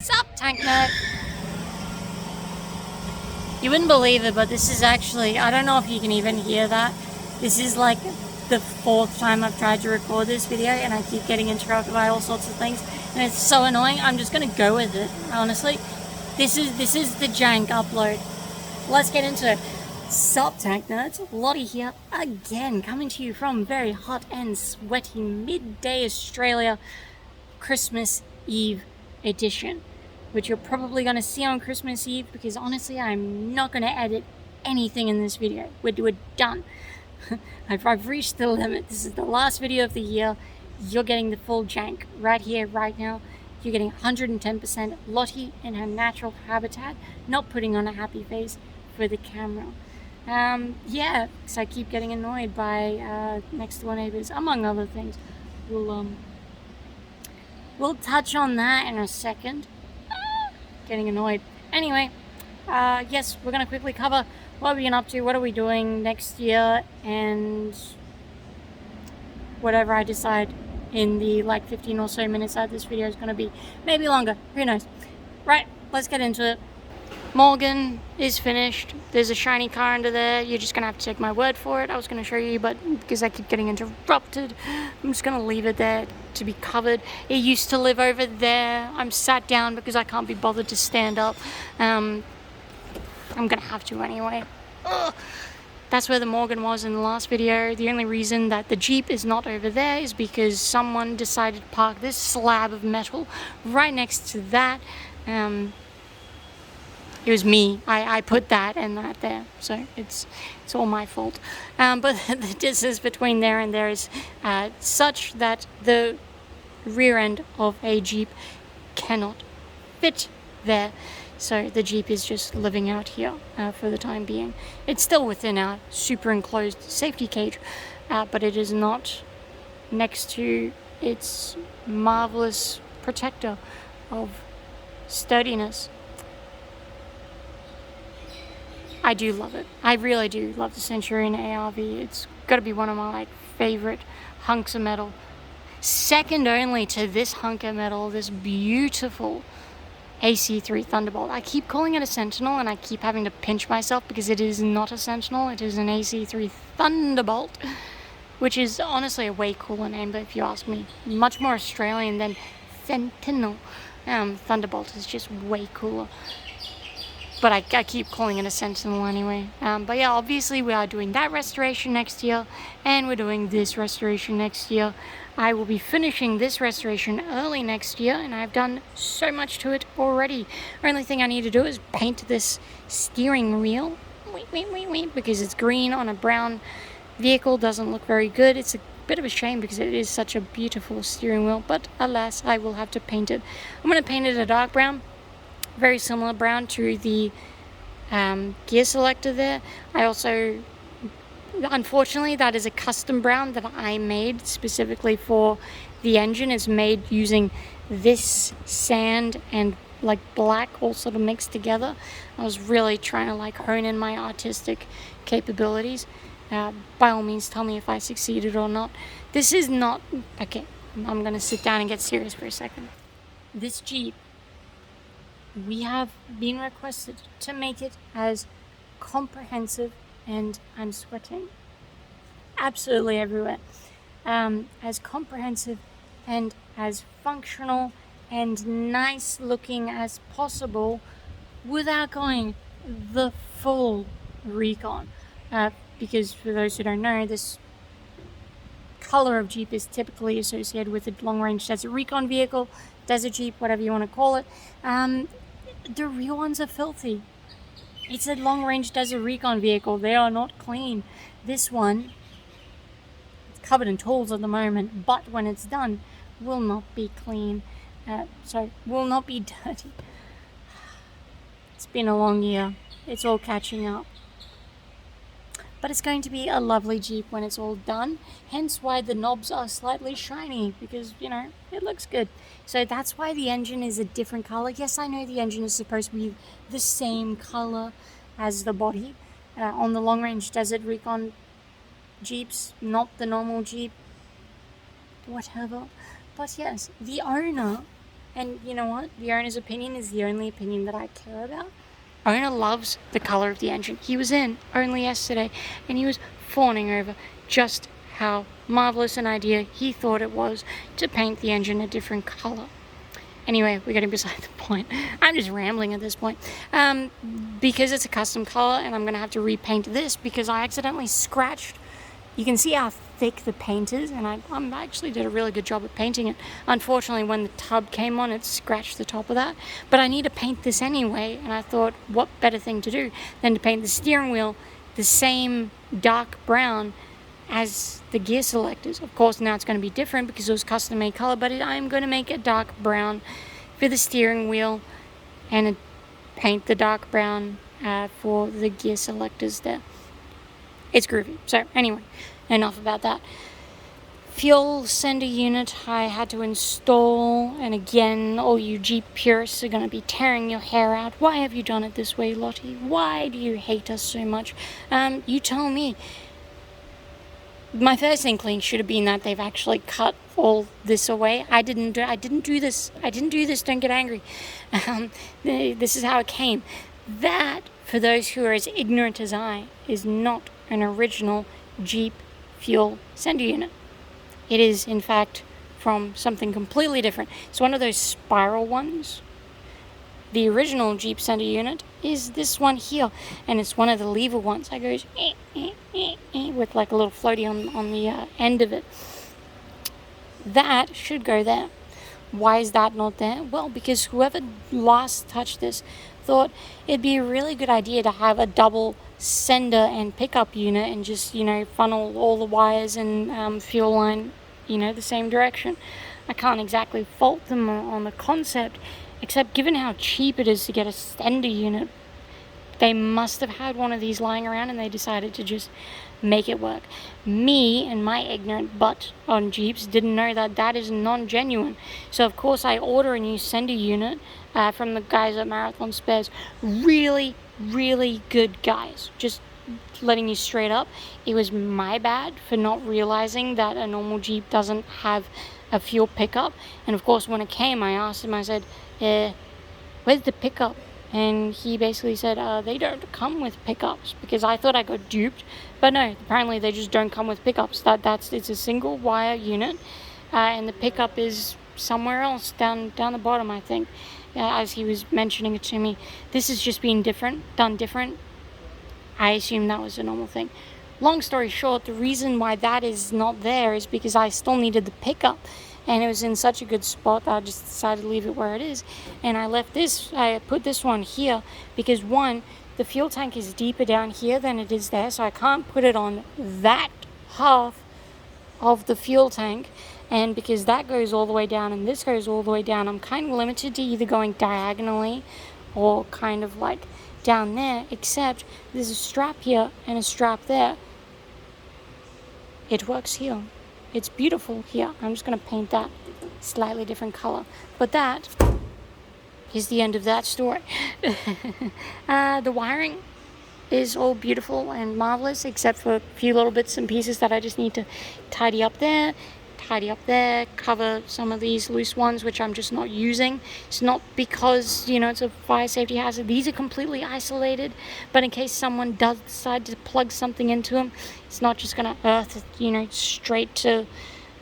Sup, tank nerd? You wouldn't believe it, but this is actually, I don't know if you can even hear that. This is like the 4th time I've tried to record this video and I keep getting interrupted by all sorts of things and it's so annoying. I'm just gonna go with it, honestly. This is the jank upload. Let's get into it. Sup, tank nerds? Lottie here again, coming to you from very hot and sweaty midday Australia, Christmas Eve edition, which you're probably going to see on Christmas Eve because honestly I'm not going to edit anything in this video. We're done. I've reached the limit. This is the last video of the year. You're getting the full jank right here, right now. You're getting 110% Lottie in her natural habitat, not putting on a happy face for the camera. Yeah, because I keep getting annoyed by next door neighbours, among other things. We'll touch on that in a second. Getting annoyed. Anyway, yes, we're going to quickly cover what we've been up to, what are we doing next year, and whatever I decide in the 15 or so minutes that this video is going to be. Maybe longer, who knows. Right, let's get into it. Morgan is finished. There's a shiny car under there. You're just going to have to take my word for it. I was going to show you, but because I keep getting interrupted, I'm just going to leave it there to be covered. It used to live over there. I'm sat down because I can't be bothered to stand up. I'm going to have to anyway. Ugh. That's where the Morgan was in the last video. The only reason that the Jeep is not over there is because someone decided to park this slab of metal right next to that. It was me. I put that and that there, so it's all my fault. But the distance between there and there is such that the rear end of a Jeep cannot fit there. So the Jeep is just living out here for the time being. It's still within our super enclosed safety cage, but it is not next to its marvelous protector of sturdiness. I do love it. I really do love the Centurion ARV. It's got to be one of my favorite hunks of metal. Second only to this hunk of metal, this beautiful AC3 Thunderbolt. I keep calling it a Sentinel and I keep having to pinch myself because it is not a Sentinel. It is an AC3 Thunderbolt, which is honestly a way cooler name, but if you ask me, much more Australian than Sentinel. Thunderbolt is just way cooler. But I keep calling it a Sentinel anyway. But yeah, obviously we are doing that restoration next year, and we're doing this restoration next year. I will be finishing this restoration early next year, and I've done so much to it already. Only thing I need to do is paint this steering wheel. Because it's green on a brown vehicle, doesn't look very good. It's a bit of a shame because it is such a beautiful steering wheel, but alas, I will have to paint it. I'm going to paint it a dark brown. Very similar brown to the gear selector there. I also, unfortunately, that is a custom brown that I made specifically for the engine. It's made using this sand and black all sort of mixed together. I was really trying to hone in my artistic capabilities. By all means, tell me if I succeeded or not. This is not, okay, I'm gonna sit down and get serious for a second. This Jeep, we have been requested to make it as comprehensive, and I'm sweating absolutely everywhere, as comprehensive and as functional and nice looking as possible without going the full recon, because for those who don't know, this color of Jeep is typically associated with a long-range desert recon vehicle, desert Jeep, whatever you want to call it. The real ones are filthy. It's a long-range desert recon vehicle. They are not clean. This one, it's covered in tools at the moment, but when it's done, will not be clean. Will not be dirty. It's been a long year. It's all catching up. But it's going to be a lovely Jeep when it's all done, hence why the knobs are slightly shiny, because, it looks good. So that's why the engine is a different color. Yes, I know the engine is supposed to be the same color as the body on the long-range Desert Recon Jeeps, not the normal Jeep, whatever. But yes, the owner And you know what? The owner's opinion is the only opinion that I care about. Owner loves the color of the engine. He was in only yesterday and he was fawning over just how marvelous an idea he thought it was to paint the engine a different color. Anyway, we're getting beside the point. I'm just rambling at this point. Because it's a custom color and I'm gonna have to repaint this because I accidentally scratched. You can see how thick the paint is, and I actually did a really good job at painting it. Unfortunately, when the tub came on, it scratched the top of that. But I need to paint this anyway, and I thought, what better thing to do than to paint the steering wheel the same dark brown as the gear selectors. Of course, now it's going to be different because it was custom made color, but I'm going to make a dark brown for the steering wheel and paint the dark brown for the gear selectors there. It's groovy. So anyway, enough about that. Fuel sender unit I had to install, and again, all you Jeep purists are going to be tearing your hair out. Why have you done it this way, Lottie? Why do you hate us so much? You tell me. My first inkling should have been that they've actually cut all this away. I didn't do this. Don't get angry. This is how it came. That, for those who are as ignorant as I, is not an original Jeep fuel sender unit. It is, in fact, from something completely different. It's one of those spiral ones. The original Jeep sender unit is this one here, and it's one of the lever ones. It goes with like a little floaty on the end of it. That should go there. Why is that not there? Well, because whoever last touched this thought it'd be a really good idea to have a double sender and pickup unit and just, funnel all the wires and fuel line, the same direction. I can't exactly fault them on the concept, except given how cheap it is to get a sender unit, they must have had one of these lying around and they decided to just make it work. Me and my ignorant butt on Jeeps didn't know that is non-genuine. So of course I order a new sender unit from the guys at Marathon Spares. Really, really good guys. Just letting you straight up. It was my bad for not realizing that a normal Jeep doesn't have a fuel pickup. And of course when it came, I asked him, I said, where's the pickup? And he basically said, they don't come with pickups, because I thought I got duped. But no, apparently they just don't come with pickups. It's a single wire unit, and the pickup is somewhere else down the bottom, I think. As he was mentioning it to me, this is just being done different. I assume that was a normal thing. Long story short, the reason why that is not there is because I still needed the pickup. And it was in such a good spot that I just decided to leave it where it is. And I put this one here because, one, the fuel tank is deeper down here than it is there, so I can't put it on that half of the fuel tank. And because that goes all the way down and this goes all the way down, I'm kind of limited to either going diagonally or kind of like down there, except there's a strap here and a strap there. It works here. It's beautiful here. I'm just going to paint that slightly different color. But that is the end of that story. The wiring is all beautiful and marvelous, except for a few little bits and pieces that I just need to tidy up there, cover some of these loose ones, which I'm just not using. It's not because, it's a fire safety hazard. These are completely isolated, but in case someone does decide to plug something into them, it's not just going to earth, straight to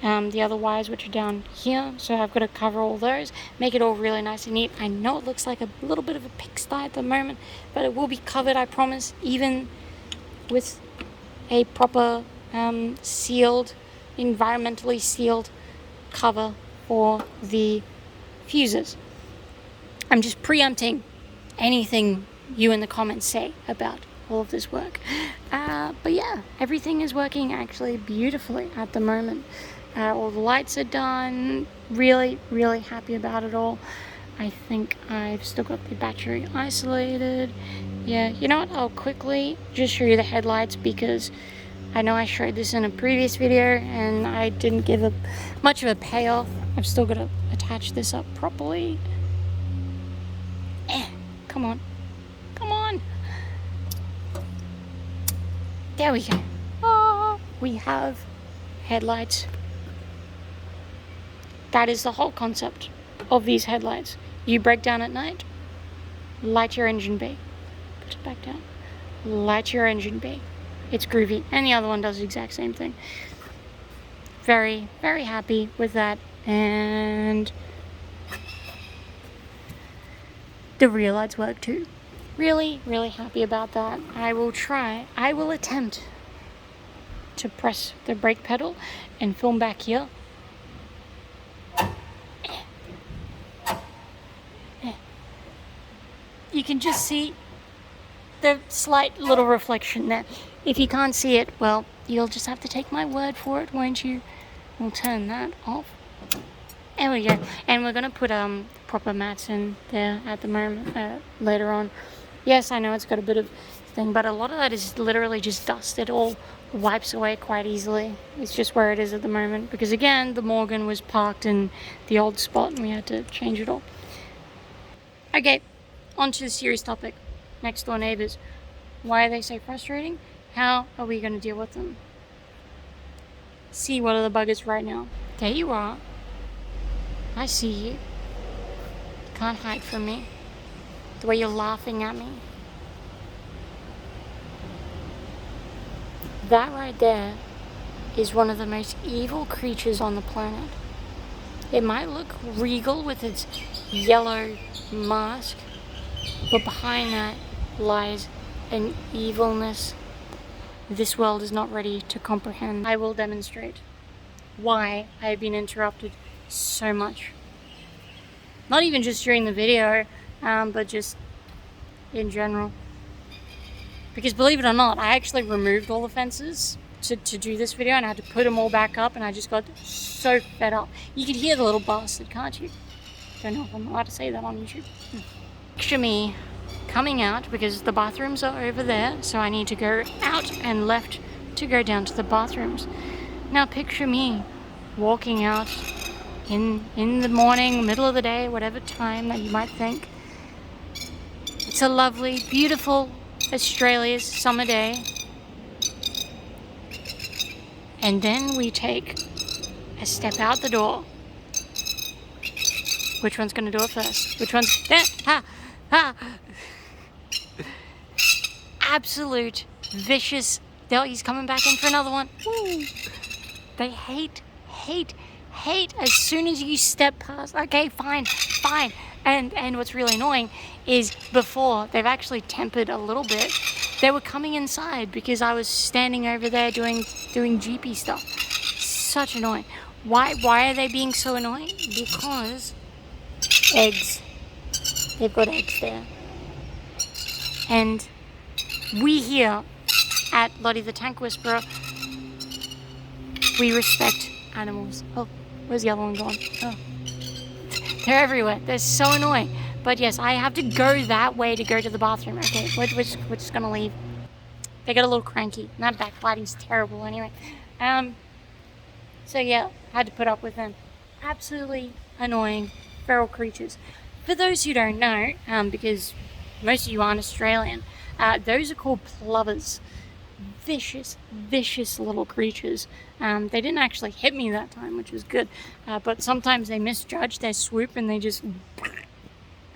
the other wires, which are down here. So I've got to cover all those, make it all really nice and neat. I know it looks like a little bit of a pigsty at the moment, but it will be covered, I promise, even with a proper environmentally sealed cover for the fuses. I'm just preempting anything you in the comments say about all of this work. But yeah, everything is working actually beautifully at the moment. All the lights are done. Really, really happy about it all. I think I've still got the battery isolated. Yeah, you know what? I'll quickly just show you the headlights, because I know I showed this in a previous video and I didn't give much of a payoff. I've still got to attach this up properly. Come on. There we go. We have headlights. That is the whole concept of these headlights. You break down at night, light your engine bay, put it back down, light your engine bay. It's groovy. And the other one does the exact same thing. Very, very happy with that. And the rear lights work too. Really, really happy about that. I will attempt to press the brake pedal and film back here. You can just see the slight little reflection there. If you can't see it, well, you'll just have to take my word for it, won't you? We'll turn that off. There we go. And we're gonna put proper mats in there at the moment, later on. Yes, I know it's got a bit of thing, but a lot of that is literally just dust. It all wipes away quite easily. It's just where it is at the moment, because again, the Morgan was parked in the old spot and we had to change it all. Okay, on to the serious topic. Next door neighbours. Why are they so frustrating? How are we going to deal with them? See what are the buggers right now. There you are. I see you. Can't hide from me. The way you're laughing at me. That right there is one of the most evil creatures on the planet. It might look regal with its yellow mask, but behind that lies an evilness this world is not ready to comprehend. I will demonstrate why I have been interrupted so much. Not even just during the video, but just in general. Because believe it or not, I actually removed all the fences to do this video, and I had to put them all back up, and I just got so fed up. You could hear the little bastard, can't you? Don't know if I'm allowed to say that on YouTube. Picture me coming out, because the bathrooms are over there, so I need to go out and left to go down to the bathrooms. Now picture me walking out in the morning, middle of the day, whatever time that you might think. It's a lovely, beautiful Australia's summer day. And then we take a step out the door. Which one's gonna do it first? Which one's there? Ha! Ha! Absolute vicious. He's coming back in for another one. Woo. They hate as soon as you step past. Okay, fine. And what's really annoying is before they've actually tempered a little bit, they were coming inside because I was standing over there doing GP stuff. Such annoying. Why are they being so annoying? Because eggs. They've got eggs there. And we here at Lottie the Tank Whisperer, we respect animals. Oh, where's the other one gone? Oh. They're everywhere. They're so annoying. But yes, I have to go that way to go to the bathroom. Okay, we're just gonna leave. They got a little cranky. And that backlighting's terrible anyway. So yeah, had to put up with them. Absolutely annoying feral creatures. For those who don't know, because most of you aren't Australian, those are called plovers. Vicious little creatures. They didn't actually hit me that time, which was good. But sometimes they misjudge their swoop and they just...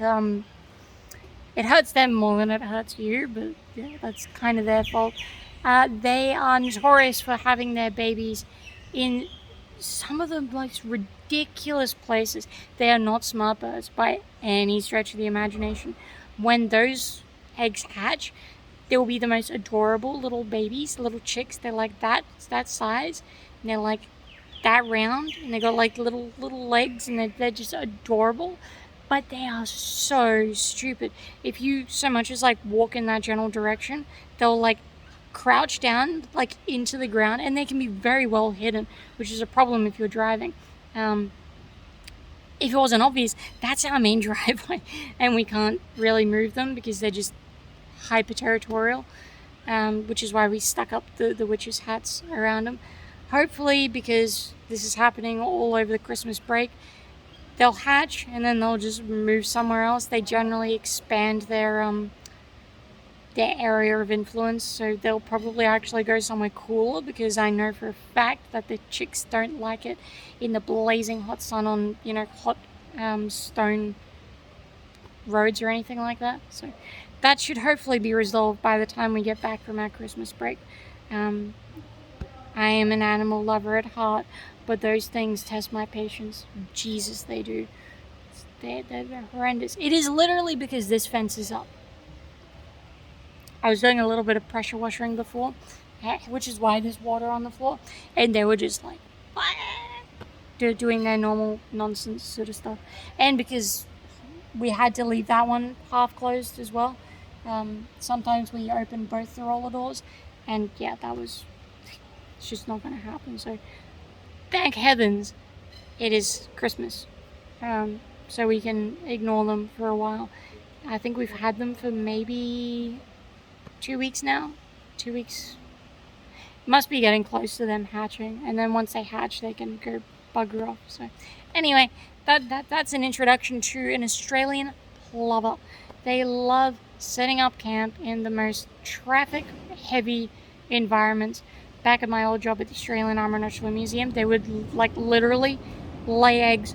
it hurts them more than it hurts you, but yeah, that's kind of their fault. They are notorious for having their babies in some of the most ridiculous places. They are not smart birds by any stretch of the imagination. When those eggs hatch, they will be the most adorable little babies, little chicks. They're like that size, and they're like that round, and they got like little legs, and they're just adorable. But they are so stupid. If you so much as like walk in that general direction, they'll like crouch down like into the ground, and they can be very well hidden, which is a problem if you're driving. If it wasn't obvious, that's our main driveway, and we can't really move them because they're just hyper territorial, which is why we stuck up the witches' hats around them. Hopefully, because this is happening all over the Christmas break, they'll hatch and then they'll just move somewhere else. They generally expand their area of influence, so they'll probably actually go somewhere cooler, because I know for a fact that the chicks don't like it in the blazing hot sun on, hot stone roads or anything like that. So that should hopefully be resolved by the time we get back from our Christmas break. I am an animal lover at heart, but those things test my patience. Jesus, they do. They're horrendous. It is literally because this fence is up. I was doing a little bit of pressure washing before, which is why there's water on the floor, and they were just like doing their normal nonsense sort of stuff. And because we had to leave that one half closed as well, sometimes we open both the roller doors, and yeah, it's just not going to happen. So thank heavens it is Christmas, so we can ignore them for a while. I think we've had them for maybe 2 weeks now. 2 weeks. Must be getting close to them hatching, and then once they hatch they can go bugger off. So anyway, that's an introduction to an Australian plover. They love setting up camp in the most traffic heavy environments. Back at my old job at the Australian Armour and Artillery Museum, they would like literally lay eggs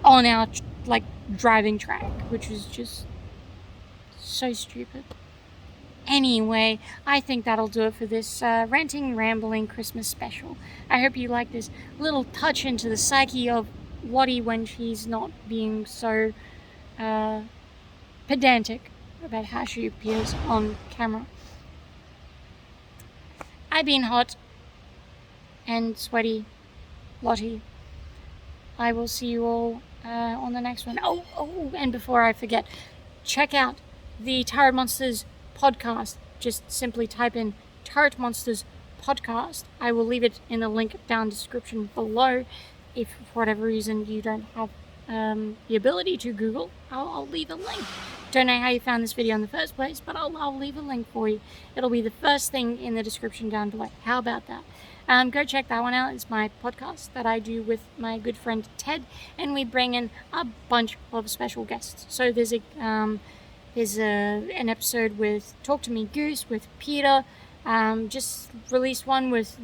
on our like driving track, which was just so stupid. Anyway, I think that'll do it for this ranting, rambling Christmas special. I hope you like this little touch into the psyche of Lottie when she's not being so pedantic about how she appears on camera. I've been hot and sweaty, Lottie. I will see you all on the next one. Oh, and before I forget, check out the Turret Monsters podcast. Just simply type in Turret Monsters podcast. I will leave it in the link down description below. If for whatever reason you don't have the ability to Google, I'll leave a link. Don't know how you found this video in the first place, but I'll leave a link for you. It'll be the first thing in the description down below. How about that? Go check that one out. It's my podcast that I do with my good friend Ted, and we bring in a bunch of special guests. So there's an episode with Talk to Me Goose with Peter. Just released one with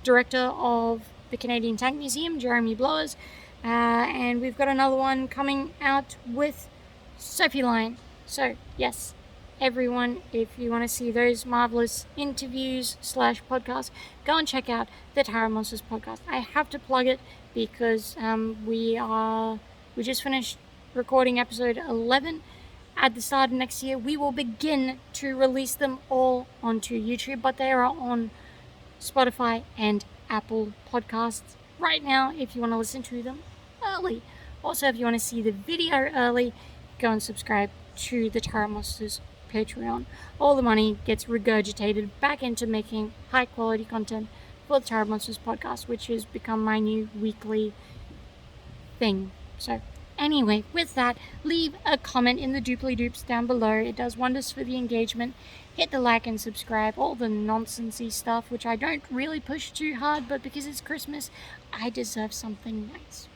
director of the Canadian Tank Museum, Jeremy Blowers. And we've got another one coming out with Sophie Lyon. So yes, everyone, if you want to see those marvelous interviews / podcasts, go and check out the Turret Monsters podcast. I have to plug it because we just finished recording episode 11. At the start of next year, we will begin to release them all onto YouTube, but they are on Spotify and Apple Podcasts right now if you want to listen to them early. Also, if you want to see the video early, go and subscribe to the Turret Monsters Patreon. All the money gets regurgitated back into making high quality content for the Turret Monsters podcast, which has become my new weekly thing. So anyway, with that, leave a comment in the dooply doops down below. It does wonders for the engagement. Hit the like and subscribe, all the nonsensey stuff, which I don't really push too hard, but because it's Christmas, I deserve something nice.